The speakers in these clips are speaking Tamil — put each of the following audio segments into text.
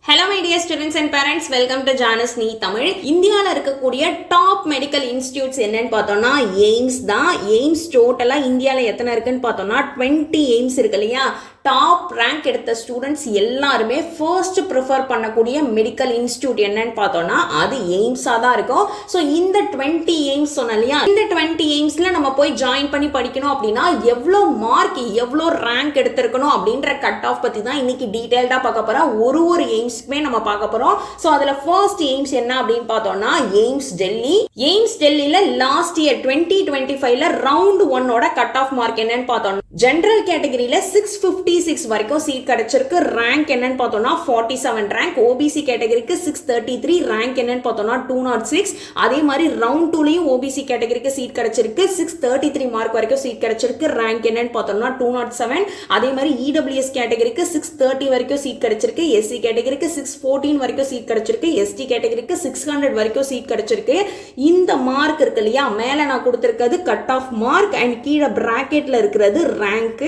Hello my dear students and parents, welcome to Janus Nee Tamil. இந்தியால இருக்கக்கூடிய டாப் மெடிக்கல் இன்ஸ்டிடியூட்ஸ் என்னன்னு பார்த்தோம்னா எய்ம்ஸ் தான். எய்ம்ஸ் டோட்டலா இந்தியால எத்தனை இருக்குன்னு பார்த்தோம்னா 20 எய்ம்ஸ் இருக்கு இல்லையா. டாப் ரேங்க் எடுத்த ஸ்டூடெண்ட்ஸ் எல்லாருமே ஃபர்ஸ்ட் ப்ரிஃபர் பண்ணக்கூடிய மெடிக்கல் இன்ஸ்டிடியூட் என்னன்னு பார்த்தோம்னா அது எய்ம்ஸாக தான் இருக்கும். ஸோ இந்த 20 எய்ம்ஸ் சொன்னோம் இல்லையா, இந்த 20 எய்ம்ஸில் நம்ம போய் ஜாயின் பண்ணி படிக்கணும் அப்படின்னா எவ்வளோ மார்க் எவ்வளோ ரேங்க் எடுத்திருக்கணும் அப்படின்ற கட் ஆஃப் பற்றி தான் இன்னைக்கு டீட்டெயில்டாக பார்க்க போகிறோம். ஒரு எய்ம்ஸ்க்குமே நம்ம பார்க்க போகிறோம். ஸோ அதில் ஃபர்ஸ்ட் எய்ம்ஸ் என்ன அப்படின்னு பார்த்தோம்னா எய்ம்ஸ் டெல்லி. எய்ம்ஸ் டெல்லியில் லாஸ்ட் இயர் 2025ல ரவுண்ட் 1ஓட கட் ஆஃப் மார்க் என்னன்னு பார்த்தோம்னா ஜென்ரல் கேட்டகரியில் 656 வரைக்கும் சீட் கிடைச்சிருக்கு. ரேங்க் என்னன்னு பார்த்தோம்னா 47 ரேங்க். ஓபிசி கேட்டகரிக்கு 633 ரேங்க் என்னன்னு பார்த்தோம்னா 206. அதே மாதிரி ரவுண்ட் 2லயும் ஓபிசி கேட்டகரிக்கு சீட் கிடைச்சிருக்கு. 633 மார்க் வரைக்கும் சீட் கிடைச்சிருக்கு. ரேங்க் என்னன்னு பார்த்தோம்னா 207. அதே மாதிரி இடபிள்யூஎஸ் கேட்டகரிக்கு 630 வரைக்கும் சீட் கிடைச்சிருக்கு. எஸ்சி கேட்டகரிக்கு 614 வரைக்கும் சீட் கிடைச்சிருக்கு. எஸ்டி கேட்டகரிக்கு 600 வரைக்கும் சீட் கிடைச்சிருக்கு. இந்த மார்க் இருக்கு இல்லையா, மேல நான் கொடுத்திருக்கிறது கட் ஆஃப் மார்க் அண்ட் கீழே பிராக்கெட்ல இருக்கிறது ரேங்க்.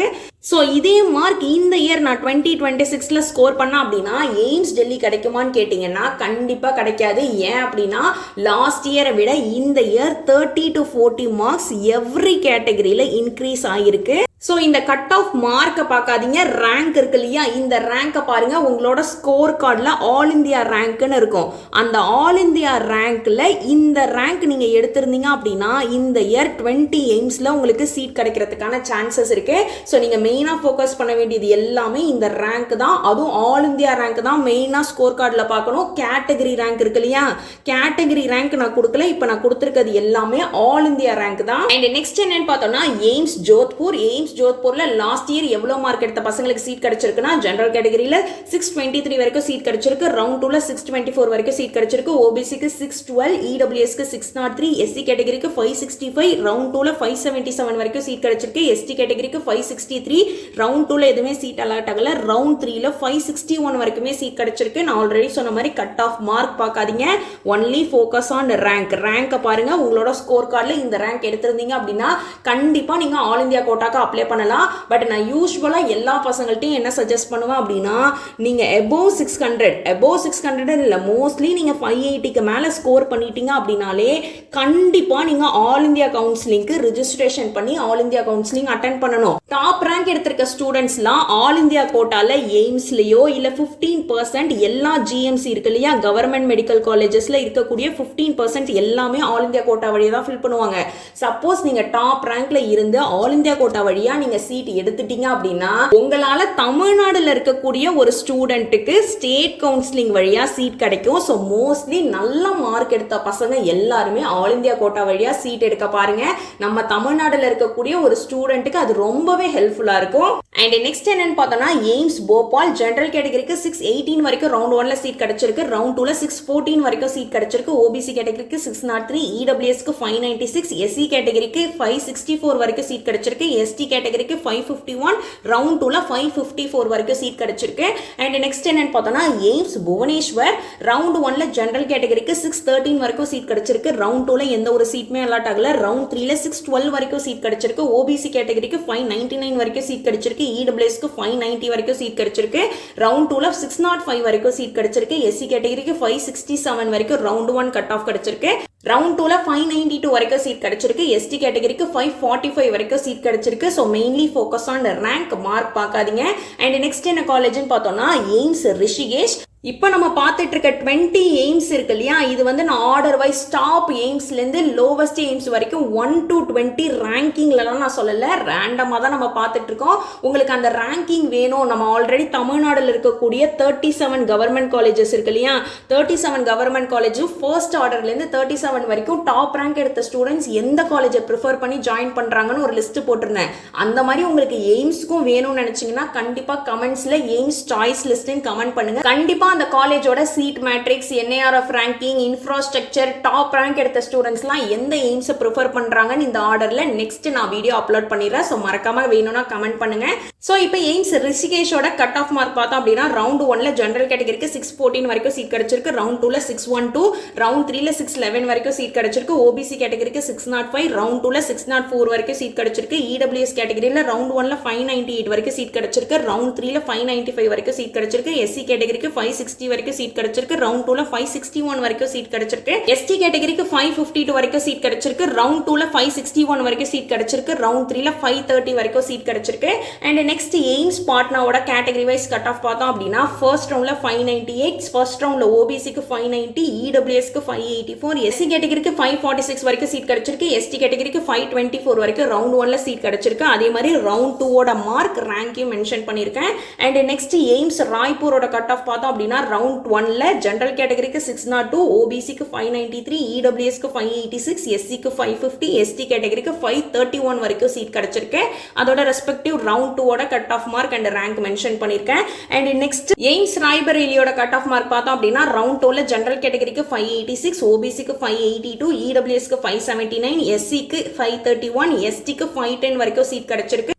ஸோ இதே மார்க் இந்த இயர் நான் 2026ல ஸ்கோர் பண்ண அப்படின்னா எய்ம்ஸ் டெல்லி கிடைக்குமான்னு கேட்டிங்கன்னா கண்டிப்பாக கிடைக்காது. ஏன் அப்படின்னா லாஸ்ட் இயரை விட இந்த இயர் 30 to 40 மார்க்ஸ் எவ்ரி கேட்டகரியில் இன்க்ரீஸ் ஆகிருக்கு. ஸோ இந்த கட் ஆஃப் மார்க்கை பார்க்காதீங்க, ரேங்க் இருக்கு இல்லையா, இந்த ரேங்கை பாருங்க. உங்களோட ஸ்கோர் கார்டில் ஆல் இந்தியா ரேங்க்னு இருக்கும். அந்த ஆல் இந்தியா ரேங்க்ல இந்த ரேங்க் நீங்கள் எடுத்திருந்தீங்க அப்படின்னா இந்த இயர் 20 எய்ம்ஸில் உங்களுக்கு சீட் கிடைக்கிறதுக்கான சான்சஸ் இருக்கு. ஸோ நீங்கள் மெயினாக ஃபோக்கஸ் பண்ண வேண்டியது எல்லாமே இந்த ரேங்க் தான். அதுவும் ஆல் இந்தியா ரேங்க் தான் மெயினாக ஸ்கோர் கார்டில் பார்க்கணும். கேட்டகரி ரேங்க் இருக்கு இல்லையா, கேட்டகரி ரேங்க் நான் கொடுக்கல, இப்போ நான் கொடுத்துருக்கிறது எல்லாமே ஆல் இந்தியா ரேங்க் தான். அண்ட் நெக்ஸ்ட் என்னன்னு பார்த்தோம்னா எய்ம்ஸ் ஜோத்பூர். எய்ம்ஸ் ஜோத்பூர்ல லாஸ்ட் இயர் எவ்வளவு மார்க் எடுத்த பசங்களுக்கு சீட் கிடைச்சிருக்குன்னா ஜெனரல் கேட்டகரியில 623 வரைக்கும் சீட் கிடைச்சிருக்கு. ரவுண்ட் 2ல 624 வரைக்கும் சீட் கிடைச்சிருக்கு. ஓபிசிக்கு 612, இடபிள்யூஎஸ்க்கு 603, எஸ்சி கேட்டகரிக்கு 565, ரவுண்ட் 2ல 577 வரைக்கும் சீட் கிடைச்சிருக்கு. எஸ்டி கேட்டகரிக்கு 563, ரவுண்ட் 2ல எதுவுமே சீட் அலாட் ஆகல. ரவுண்ட் 3ல 561 வரைக்குமே சீட் கிடைச்சிருக்கு. நான் ஆல்ரெடி சொன்ன மாதிரி கட் ஆஃப் மார்க் பார்க்காதீங்க, ஒன்லி ஃபோக்கஸ் ஆன் ரேங்க். ரேங்கை பாருங்க. உங்களோட ஸ்கோர் கார்டில் இந்த ரேங்க் எடுத்திருந்தீங்க அப்படின்னா கண்டிப்பா நீங்க ஆல் இந்தியா கோட்டாக்கு அப்ளை பண்ணலாம். பட் நான் யூஸ்வலா எல்லா பசங்கள்ட்டையும் என்ன சஜஸ்ட் பண்ணுவேன் அப்படின்னா நீங்க above 600 இல்ல, மோஸ்ட்லி நீங்க 580க்கு மேல ஸ்கோர் பண்ணிட்டீங்க அப்படின்னாலே கண்டிப்பா நீங்க ஆல் இந்தியா கவுன்சிலிங்க்கு ரிஜிஸ்ட்ரேஷன் பண்ணி ஆல் இந்தியா கவுன்சிலிங் அட்டென்ட் பண்ணணும். டாப் ரேங்க் எடுத்திருக்க ஸ்டூடெண்ட்ஸ்லாம் ஆல் இந்தியா கோட்டால எய்ம்ஸ்லயோ இல்ல 15% எல்லா ஜிஎம்சி இருக்கு இல்லையா, கவர்மெண்ட் மெடிக்கல் காலேஜஸ்ல இருக்கக்கூடிய 15% எல்லாமே ஆல் இந்தியா கோட்டா வழியா தான் ஃபில் பண்ணுவாங்க. சப்போஸ் நீங்க டாப் ரேங்க்ல இருந்து ஆல் இந்தியா கோட்டா வழியா நீங்க சீட் எடுத்துட்டீங்க அப்படின்னா உங்களால தமிழ்நாடுல இருக்கக்கூடிய ஒரு ஸ்டூடெண்ட்டுக்கு ஸ்டேட் கவுன்சிலிங் வழியா சீட் கிடைக்கும். ஸோ மோஸ்ட்லி நல்ல மார்க் எடுத்த பசங்க எல்லாருமே ஆல் இந்தியா கோட்டா வழியா சீட் எடுக்க பாருங்க. நம்ம தமிழ்நாடுல இருக்கக்கூடிய ஒரு ஸ்டூடெண்ட்டுக்கு அது ரொம்பவே ஹெல்ப்ஃபுல்லா இருக்கும். அண்ட் நெக்ஸ்ட் என்னன்னு பார்த்தோம்னா எய்ம்ஸ் போபால். ஜெனரல் கேட்டகரிக்கு 618 வரைக்கும் ரவுண்ட் 1ல சீட் கிடைச்சிருக்கு. ரவுண்ட் 2ல 614 வரைக்கும் சீட் கிடைச்சிருக்கு. ஓபிசி கேட்டகரிக்கு 603, இடபிள்யூஎஸ்க்கு 596, எஸ்சி கேட்டகரிக்கு 564 வரைக்கும் சீட் கிடைச்சிருக்கு. எஸ்டி கேட்டகரிக்கு 551, ரவுண்ட் 2ல 554 வரைக்கும் சீட் கிடைச்சிருக்கு. அண்ட் நெக்ஸ்ட் என்னன்னு பார்த்தோம்னா எய்ம்ஸ் புவனேஸ்வர். ரவுண்ட் 1ல ஜெனரல் கேட்டகரிக்கு 613 வரைக்கும் சீட் கிடைச்சிருக்கு. ரவுண்ட் 2ல எந்த ஒரு சீட்மே அலாட் ஆகல. ரவுண்ட் 3ல 612 வரைக்கும் சீட் கிடைச்சிருக்கு. ஓபிசி கேட்டகரிக்கு 599 வரைக்கும் சீட் கிடைச்சிருக்கு. இடபிள்யூஎஸ்க்கு 590 வரைக்கும் சீட் கிடைச்சிருக்கு. ரவுண்ட் 2ல 605 வரைக்கும் சீட் கிடைச்சிருக்கு. எஸ்சி கேட்டகரிக்கு 567 வரைக்கும் ரவுண்ட் 1 கட் ஆஃப் கிடைச்சிருக்கு. ரவுண்ட் 2ல 592 வரைக்கும் சீட் கிடைச்சிருக்கு. எஸ்டி கேட்டகரிக்கு 545 வரைக்கும் சீட் கிடைச்சிருக்கு. So mainly focus on rank, mark பார்க்காதீங்க. அண்ட் நெக்ஸ்ட் என்ன காலேஜ்னு பார்த்தோம்னா எய்ம்ஸ் ரிஷிகேஷ். இப்போ நம்ம பார்த்துட்டு இருக்க 20 எய்ம்ஸ் இருக்கு இல்லையா, இது வந்து நான் ஆர்டர் வைஸ் டாப் எய்ம்ஸ்லேருந்து லோவஸ்ட் எய்ம்ஸ் வரைக்கும் 1 to 20 ரேங்கிங்லலாம் நான் சொல்லலை, ரேண்டமாக தான் நம்ம பார்த்துட்டு இருக்கோம். உங்களுக்கு அந்த ரேங்கிங் வேணும், நம்ம ஆல்ரெடி தமிழ்நாட்டில் இருக்கக்கூடிய 37 கவர்மெண்ட் காலேஜஸ் இருக்கு இல்லையா, 37 கவர்மெண்ட் காலேஜும் ஃபர்ஸ்ட் ஆர்டர்லேருந்து 37 வரைக்கும் டாப் ரேங்க் எடுத்த ஸ்டூடெண்ட்ஸ் எந்த காலேஜை ப்ரிஃபர் பண்ணி ஜாயின் பண்ணுறாங்கன்னு ஒரு லிஸ்ட் போட்டிருந்தேன். அந்த மாதிரி உங்களுக்கு எய்ம்ஸ்க்கும் வேணும்னு நினச்சிங்கன்னா கண்டிப்பாக கமெண்ட்ஸில் எய்ம்ஸ் சாய்ஸ் லிஸ்ட்னு கமெண்ட் பண்ணுங்க. கண்டிப்பாக அந்த காலேஜோட seat matrix, NIRF ranking, infrastructure, top rank எடுத்த ஸ்டூடெண்ட்ஸ்லாம் எந்த எய்ம்ஸை ப்ரிஃபர் பண்ணுறாங்கன்னு இந்த ஆர்டரில் நெக்ஸ்ட் நான் வீடியோ அப்லோட் பண்ணிடுறேன். ஸோ மறக்காம வேணும்னா கமெண்ட் பண்ணுங்க. ஸோ இப்போ எய்ம்ஸ் ரிஷிகேஷோட கட் ஆஃப் மார்க் பார்த்தோம் அப்படின்னா ரவுண்ட் 1ல ஜெனரல் கேட்டகரிக்கு 614 வரைக்கும் சீட் கிடைச்சிருக்கு. ரவுண்ட் 2ல 612, ரவுண்ட் 3ல 611 வரைக்கும் சீட் கிடைச்சிருக்கு. ஓபிசி கேட்டகரிக்கு 605, ரவுண்ட் 2ல 604 வரைக்கும் சீட் கிடைச்சிருக்கு. இடபிள்யூஎஸ் கேட்டகரியில் ரவுண்ட் 1ல 598 வரைக்கும் சீட் கிடைச்சிருக்கு. ரவுண்ட் 3ல 595 வரைக்கும் சீட் கிடைச்சிருக்கு. எஸ்சி கேட்டகரிக்கு 5 560 வரைக்கும் சீட் கிடைச்சிருக்கு. ரவுண்ட் 2ல 561 வரைக்கும் சீட் கிடைச்சிருக்கு. எஸ்டி கேட்டகரிக்கு 552 வரைக்கும் சீட் கிடைச்சிருக்கு. ரவுண்ட் 2ல 561 வரைக்கும் சீட் கிடைச்சிருக்கு. ரவுண்ட் 3ல 530 வரைக்கும் சீட் கிடைச்சிருக்கு. அண்ட் நெக்ஸ்ட் எய்ம்ஸ் பாட்னாவோட கேட்டகரி வைஸ் கட் ஆஃப் பார்த்தோம் அப்படின்னா ஃபர்ஸ்ட் ரவுண்ட்ல 598, ஃபர்ஸ்ட் ரவுண்ட்ல ஓபிசிக்கு 590, இடபிள்யூஎஸ்க்கு 584, எஸ்சி கேட்டகரிக்கு 546 வரைக்கும் சீட் கிடைச்சிருக்கு. எஸ்டி கேட்டகரிக்கு 524 வரைக்கும் ரவுண்ட் 1ல சீட் கிடைச்சிருக்கு. அதே மாதிரி ரவுண்ட் 2ஓட மார்க் ரேங்கையும் மென்ஷன் பண்ணியிருக்கேன். அண்ட் நெக்ஸ்ட் எய்ம்ஸ் ராய்ப்பூரோட கட் ஆஃப் பார்த்தோம் அப்படின்னா ரவுண்ட் 1ல ஜெனரல் கேட்டகரிக்கு 602, ஓபிசிக்கு 593, இடபிள்யூஎஸ்க்கு 586, எஸ்சிக்கு 550, எஸ்டி கேட்டகரிக்கு 531 வரைக்கும் சீட் கிடைச்சிருக்கு. அதோட ரெஸ்பெக்டிவ் ரவுண்ட் 2ஓட cut off mark and rank mention பண்ணியிருக்கேன். அண்ட் நெக்ஸ்ட் எய்ம்ஸ் ராய்பரேலியோட கட் ஆஃப் மார்க் பார்த்தோம் அப்படின்னா ரவுண்ட் 2ல ஜெனரல் கேட்டகரிக்கு 586, ஓபிசிக்கு 582, இடபிள்யூஎஸ்க்கு 579, எஸ்சிக்கு 531, எஸ்டிக்கு 510 வரைக்கும் சீட் கிடைச்சிருக்கு.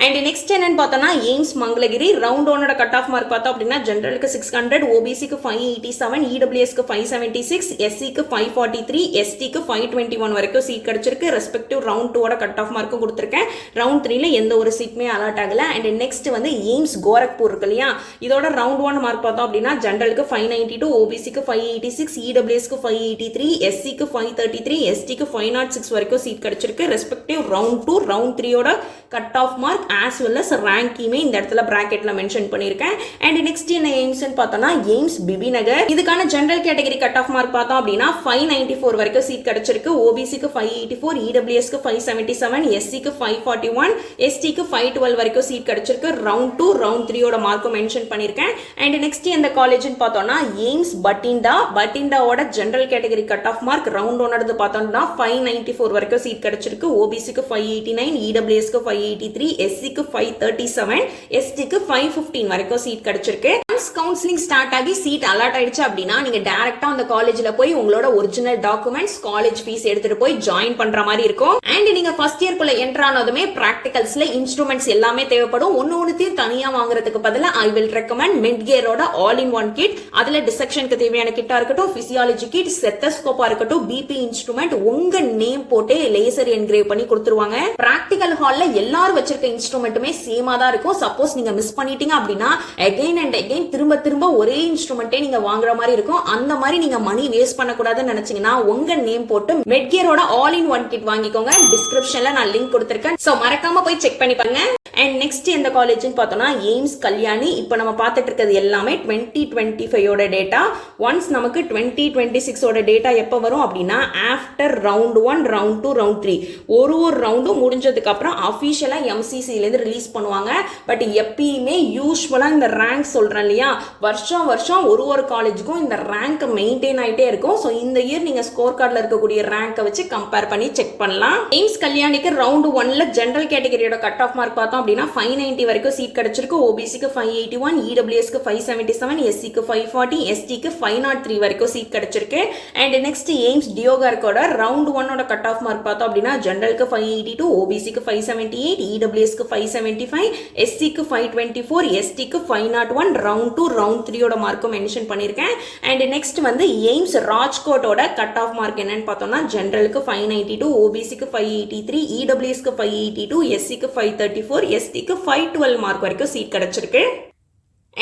அண்ட் நெக்ஸ்ட் என்னன்னு பார்த்தோம்னா எய்ம்ஸ் மங்களகிரி ரவுண்ட் 1ஓட கட் ஆஃப் மார்க் பார்த்தோம் அப்படின்னா ஜெனரலுக்கு 600, ஓபிசிக்கு 587, இடபிள்யூஎஸ்க்கு 576, எஸ்சிக்கு 543, எஸ்டிக்கு 521 வரைக்கும் சீட் கிடைச்சிருக்கு. ரெஸ்பெக்டிவ் ரவுண்ட் 2ஓட கட் ஆஃப் மார்க்கும் கொடுத்துருக்கேன். ரவுண்ட் 3ல எந்த ஒரு சீட்டுமே அலாட் ஆகல. அண்ட் நெக்ஸ்ட் வந்து எய்ம்ஸ் கோரக்பூர் இருக்கு இல்லையா, இதோட ரவுண்ட் 1 மார்க் பார்த்தோம் அப்படின்னா ஜெனரலுக்கு 592, ஓபிசிக்கு 586, இடபிள்யூஎஸ்க்கு 583, எஸ்சிக்கு 533, எஸ்டிக்கு 506 வரைக்கும் சீட் கிடைச்சிருக்கு. ரெஸ்பெக்டிவ் ரவுண்ட் 2, ரவுண்ட் 3ஓட cut off mark as well as ரேங்கையுமே இந்த இடத்துல பிராக்கெட்ல மென்ஷன் பண்ணியிருக்கேன். அண்ட் நெக்ஸ்ட் என்ன எய்ம்ஸ் பார்த்தோம்னா எய்ம்ஸ் பிபிநகர், இதுக்கான general category cut off mark பார்த்தோம் அப்படின்னா 594 வரைக்கும் சீட் கிடைச்சிருக்கு. ஓபிசிக்கு 584, இடபிள்யூஎஸ்க்கு 577, எஸ்சிக்கு 541, எஸ்டிக்கு 512 வரைக்கும் சீட் கிடைச்சிருக்கு. ரவுண்ட் 2, ரவுண்ட் 3ஓட மார்க்கும் மென்ஷன் பண்ணியிருக்கேன். அண்ட் நெக்ஸ்ட் எந்த காலேஜ்னு பார்த்தோம்னா எய்ம்ஸ் பட்டிண்டாவோட general category cut off mark round 1 பார்த்தோம்னா 594 வரைக்கும் சீட் கிடைச்சிருக்கு. ஓபிசிக்கு 589, இடபிள்யூஎஸ்க்கு 583, எஸ்சிக்கு 537, எஸ்டிக்கு 515 வரைக்கும் சீட் கிடைச்சிருக்கு. கவுன்சிலிங் ஸ்டார்ட் ஆகி சீட் அலாட் ஆயிடுச்சு அப்படின்னா நீங்க டைரக்டா அந்த காலேஜ்ல போய் உங்களோட ஒரிஜினல் டாக்குமெண்ட்ஸ், காலேஜ் ஃபீஸ் எடுத்துட்டு போய் ஜாயின் பண்ற மாதிரி இருக்கும். அண்ட் நீங்க ஃபர்ஸ்ட் இயர்க்குள்ள என்டர் ஆனதுமே பிராக்டிகல்ஸ்ல இன்ஸ்ட்ருமெண்ட்ஸ் எல்லாமே தேவைப்படும். ஒன்னொன்னுத்தையும் தனியா வாங்குறதுக்கு பதிலா ஐ வில் ரெக்கமெண்ட் மெட்கேரோட ஆல் இன் ஒன் கிட். அதுல டிசெக்ஷனுக்கு தேவையான கிட்டா இருக்கட்டும், பிசியாலஜி கிட், ஸ்டெத்தஸ்கோப்பா இருக்கட்டும், பிபி இன்ஸ்ட்ருமெண்ட் உங்க நேம் போட்டு லேசர் என்கிரேவ் பண்ணி கொடுத்துருவாங்க. பிராக்டிகல் ஹால்ல எல்லாரும் வச்சிருக்க இன்ஸ்ட்ருமெண்ட்டுமே சேமா தான் இருக்கும். சப்போஸ் நீங்க மிஸ் பண்ணிட்டீங்க அப்படின்னா அகைன் அண்ட் அகைன் திரும்ப ஒரே இன்ஸ்ட்ருமெண்ட்டே நீங்க வாங்குற மாதிரி இருக்கும். அந்த மாதிரி நீங்க மணி வேஸ்ட் பண்ணக்கூடாதுன்னு நினைச்சீங்கன்னா உங்க நேம் போட்டு மெட்கேரோட ஆல் இன் ஒன் கிட் வாங்கிக்கோங்க. டிஸ்கிரிப்ஷன்ல நான் லிங்க் கொடுத்திருக்கேன். சோ மறக்காம போய் செக் பண்ணி பாருங்க. அண்ட் நெக்ஸ்ட் எந்த காலேஜ்னு பார்த்தோம்னா எய்ம்ஸ் கல்யாணி. இப்போ நம்ம பார்த்துட்டு இருக்கிறது எல்லாமே 2025ஓட டேட்டா. ஒன்ஸ் நமக்கு 2026ஓட டேட்டா எப்போ வரும் அப்படின்னா ஆஃப்டர் ரவுண்ட் 1, ரவுண்ட் 2, ரவுண்ட் 3 ஒரு ரவுண்டும் முடிஞ்சதுக்கு அப்புறம் அஃபிஷியலா எம்சிசிலேருந்து ரிலீஸ் பண்ணுவாங்க. பட் எப்பயுமே யூஸ்வலா இந்த ரேங்க் சொல்றேன் இல்லையா, வருஷம் ஒரு காலேஜுக்கும் இந்த ரேங்க் மெயின்டைன் ஆகிட்டே இருக்கும். ஸோ இந்த இயர் நீங்க ஸ்கோர் கார்டில் இருக்கக்கூடிய ரேங்கை வச்சு கம்பேர் பண்ணி செக் பண்ணலாம். எய்ம்ஸ் கல்யாணிக்கு ரவுண்ட் 1ல ஜெனரல் கேட்டகரியோட கட் ஆஃப் மார்க் பார்த்தோம் அப்படின்னா 590 வரைக்கும் சீட் கிடைச்சிருக்கு. ஓபிசிக்கு 581, இடபிள்யூஎஸ்க்கு 577, எஸ்சிக்கு 540, எஸ்டிக்கு 503 வரைக்கும் சீட் கிடைச்சிருக்கு. அண்ட் நெக்ஸ்ட் எய்ம்ஸ் டியோகார்க்கோட ரவுண்ட் 1ஓட கட் ஆஃப் மார்க் பார்த்தோம் அப்படின்னா ஜெனரலுக்கு 582, ஓபிசிக்கு 578, இடபிள்யூஎஸ்க்கு 575, எஸ்சிக்கு 524, எஸ்டிக்கு 501, ரவுண்ட் 2, ரவுண்ட் 3ஓட மார்க்கும் மென்ஷன் பண்ணியிருக்கேன். அண்ட் நெக்ஸ்ட் வந்து எய்ம்ஸ் ராஜ்கோட்டோட கட் ஆஃப் மார்க் என்னன்னு பார்த்தோம்னா ஜெனரலுக்கு 592, ஓபிசிக்கு 583, இடபிள்யூஎஸ்க்கு 582, எஸ்சிக்கு 534, எஸ்டிக்கு 512 மார்க் வரைக்கும் சீட் கிடைச்சிருக்கு.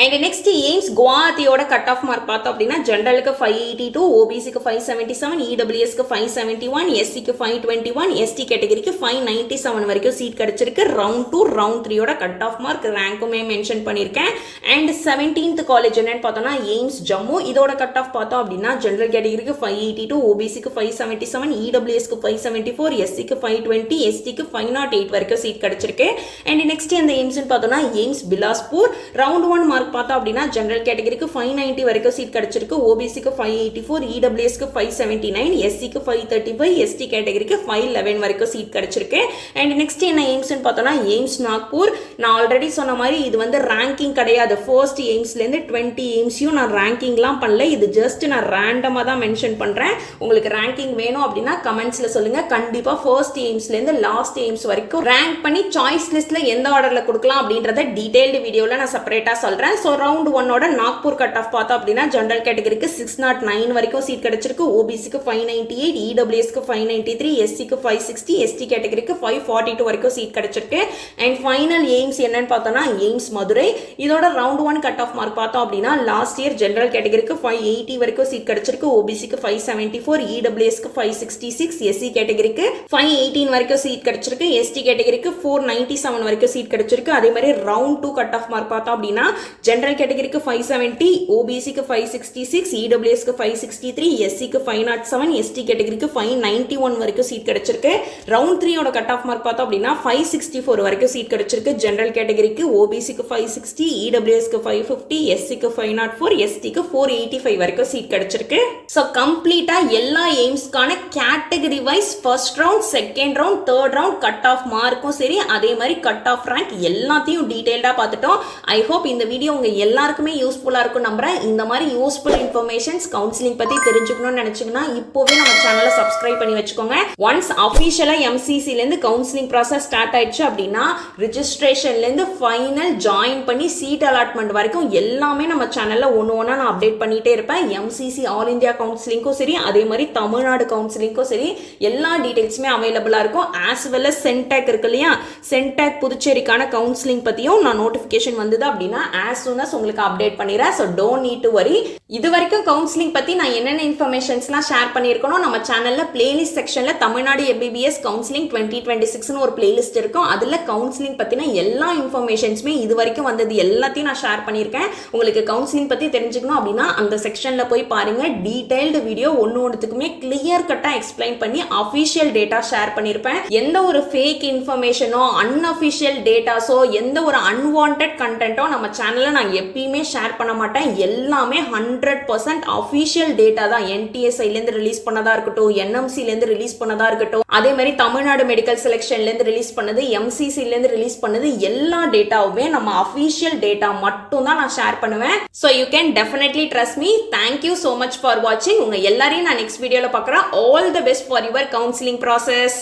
அண்ட் நெக்ஸ்ட் எய்ம்ஸ் குவாஹாத்தியோட கட் ஆஃப் மார்க் பார்த்தோம் அப்படின்னா ஜெனரலுக்கு 582, ஓபிசிக்கு 577, இடபிள்யூஎஸ்க்கு 571, எஸ்சிக்கு 521, எஸ்டி கேட்டகரிக்கு 597 வரைக்கும் சீட் கிடைச்சிருக்கு. ரவுண்ட் 2, ரவுண்ட் 3ஓட கட் ஆஃப் மார்க் ரேங்க்குமே மென்ஷன் பண்ணியிருக்கேன். அண்ட் 17th காலேஜ் என்னன்னு பார்த்தோம்னா எய்ம்ஸ் ஜம்மு. இதோட கட் ஆஃப் பார்த்தோம் அப்படின்னா ஜெனரல் கேட்டகரிக்கு 582, ஓபிசிக்கு 577, இடபிள்யூஎஸ்க்கு 574, எஸ்சிக்கு 520, எஸ்டிக்கு 508 வரைக்கும் சீட் கிடைச்சிருக்கு. அண்ட் நெக்ஸ்ட் இந்த எய்ம்ஸ்னு பார்த்தோம்னா எய்ம்ஸ் பிலாஸ்பூர். ரவுண்ட் 1 மார்க் பார்த்தோம் அப்படின்னா ஜெனரல் கேட்டகரிக்கு 590 வரைக்கும் சீட் கிடைச்சிருக்கு. ஓபிசிக்கு 584, இடபிள்யூஎஸ்க்கு 579, எஸ்சிக்கு 535, எஸ்டி கேட்டகரிக்கு 511 வரைக்கும் சீட் கிடைச்சிருக்கு. அண்ட் நெக்ஸ்ட் என்ன எய்ம்ஸ்னு பார்த்தோம்னா எய்ம்ஸ் நாக்பூர். நான் ஆல்ரெடி சொன்ன மாதிரி இது வந்து ரேங்கிங் கிடையாது. ஃபர்ஸ்ட் எய்ம்ஸ்லேருந்து 20 எய்ம்ஸையும் நான் ரேங்கிங்லாம் பண்ணல. இது ஜஸ்ட் நான் ரேண்டமாக தான் மென்ஷன் பண்ணுறேன். உங்களுக்கு ரேங்கிங் வேணும் அப்படின்னா கமெண்ட்ஸில் சொல்லுங்கள். கண்டிப்பாக ஃபர்ஸ்ட் எய்ம்ஸ்லேருந்து லாஸ்ட் எய்ம்ஸ் வரைக்கும் ரேங்க் பண்ணி சாய்ஸ் லிஸ்ட்டில் எந்த ஆர்டரில் கொடுக்கலாம் அப்படின்றத டீடைல்டு வீடியோவில் நான் செப்பரேட்டாக சொல்கிறேன். சொல்கிறேன். ஸோ ரவுண்ட் 1ஓட நாக்பூர் கட் ஆஃப் பார்த்தோம் அப்படின்னா ஜென்ரல் கேட்டகரிக்கு 609 வரைக்கும் சீட் கிடைச்சிருக்கு, ஓபிசிக்கு 598, இடபிள்யூஎஸ்க்கு 593, எஸ்சிக்கு 560, எஸ்டி கேட்டகரிக்கு 542 வரைக்கும் சீட் கிடைச்சிருக்கு. அண்ட் ஃபைனல் எய்ம்ஸ் என்னன்னு பார்த்தோம்னா எய்ம்ஸ் மதுரை. இதோட ரவுண்ட் 1 கட் ஆஃப் மார்க் பார்த்தோம் அப்படின்னா லாஸ்ட் இயர் ஜென்ரல் கேட்டகரிக்கு 580 வரைக்கும் சீட் கிடைச்சிருக்கு, ஓபிசிக்கு 574, இடபிள்யூஎஸ்க்கு 566, எஸ்சி கேட்டகரிக்கு 518 வரைக்கும் சீட் கிடைச்சிருக்கு, எஸ்டி கேட்டகரிக்கு 497 வரைக்கும் சீட் கிடைச்சிருக்கு. அதே மாதிரி ரவுண்ட் 2 கட் ஆஃப் மார்க் பார்த்தோம் அப்படின்னா ஜென்ரல் கேட்டகரிக்கு 570, ஓபிசிக்கு 566, இடபிள்யூஎஸ்க்கு 563, எஸ்சிக்கு 507, எஸ்டி கேட்டகரிக்கு 591 வரைக்கும் சீட் கிடைச்சிருக்கு. ரவுண்ட் 3ஓட கட் ஆஃப் மார்க் பார்த்தோம் அப்படின்னா 564 வரைக்கும் சீட் கிடைச்சிருக்கு, ஜென்ரல் கேட்டகரிக்கு ஓபிசிக்கு 560, இடபிள்யூஎஸ்க்கு 550, எஸ்சிக்கு 504, எஸ்டிக்கு 485 வரைக்கும் சீட் கிடைச்சிருக்கு. ஸோ கம்ப்ளீட்டா எல்லா எய்ம்ஸ்க்கான category wise first round, second round, third round cut off மார்க்கும் சரி, அதே மாதிரி கட் ஆஃப் ரேங்க் எல்லாத்தையும் டீடைல்டா பார்த்துட்டோம். ஐ ஹோப் இந்த வீடியோ உங்க எல்லாருக்குமே யூஸ்ஃபுல்லா இருக்கும் நம்புறேன். இந்த மாதிரி யூஸ்ஃபுல் இன்ஃபர்மேஷன்ஸ் கவுன்சிலிங் பத்தி தெரிஞ்சுக்கணும்னு நினைச்சீங்கன்னா இப்போவே நம்ம சேனலை சப்ஸ்கிரைப் பண்ணி வச்சுக்கோங்க. ஒன்ஸ் அஃபிஷியலா எம்சிசில இருந்து கவுன்சிலிங் ப்ராசஸ் ஸ்டார்ட் ஆயிடுச்சு அப்படின்னா ரிஜிஸ்ட்ரேஷன்ல இருந்து ஃபைனல் ஜாயின் பண்ணி சீட் அலாட்மெண்ட் வரைக்கும் எல்லாமே நம்ம சேனல்ல ஒன்னா நான் அப்டேட் பண்ணிட்டே இருப்பேன். எம்சிசி ஆல் இந்தியா கவுன்சிலிங்கும் சரி, அதே மாதிரி தமிழ்நாடு கவுன்சிலிங்கும் சரி, எல்லா டீடைல்ஸுமே அவைலபிளா இருக்கும். ஆஸ் வெல் அஸ் சென்டாக் இருக்கு இல்லையா, சென்டாக் புதுச்சேரிக்கான கவுன்சிலிங் பத்தியும் நான் நோட்டிபிகேஷன் வந்தது அப்படின்னா ஆஸ் சூன் அஸ் உங்களுக்கு அப்டேட் பண்ணிடுறேன். So don't need to worry. இது வரைக்கும் கவுன்சிலிங் பத்தி நான் என்னென்ன இன்ஃபர்மேஷன்ஸ்லாம் ஷேர் பண்ணியிருக்கணும் நம்ம சேனல்ல பிளேலிஸ்ட் செக்ஷன்ல தமிழ்நாடு எம்பிபிஎஸ் கவுன்சிலிங் 2026 ஒரு பிளேலிஸ்ட் இருக்கும். அதுல கவுன்சிலிங் பத்தின எல்லா இன்ஃபர்மேஷன்ஸுமே இது வரைக்கும் வந்தது எல்லாத்தையும் நான் ஷேர் பண்ணியிருக்கேன். உங்களுக்கு கவுன்சிலிங் பத்தி தெரிஞ்சுக்கணும் அப்படின்னா அந்த செக்ஷன்ல போய் பாருங்க. டீடைல்டு வீடியோ ஒன்னுத்துக்குமே கிளியர் கட்டா எக்ஸ்பிளைன் பண்ணி அஃபிஷியல் டேட்டா ஷேர் பண்ணியிருப்பேன். எந்த ஒரு ஃபேக் இன்ஃபர்மேஷனோ அன்அஃபிஷியல் டேட்டாஸோ எந்த ஒரு அன்வான்டட் கண்டென்ட்டோ நம்ம சேனல்ல நான் எப்பயுமே ஷேர் பண்ண மாட்டேன். எல்லாமே 100% அஃபிஷியல் டேட்டா தான். என்டிஎஸ்ஐலேருந்து ரிலீஸ் பண்ணதா இருக்கட்டும், என்எம்சிலேருந்து ரிலீஸ் பண்ணதா இருக்கட்டும், அதே மாதிரி தமிழ்நாடு மெடிக்கல் செலெக்ஷன்லேருந்து ரிலீஸ் பண்ணது, எம்சிசிலேருந்து ரிலீஸ் பண்ணது, எல்லா டேட்டாவுமே நம்ம அஃபிஷியல் டேட்டா மட்டும் தான் நான் ஷேர் பண்ணுவேன். So you can definitely trust me. Thank you so much for வாட்சிங். உங்க எல்லாரையும் நான் நெக்ஸ்ட் வீடியோல பார்க்குறேன். All the best for your counselling process.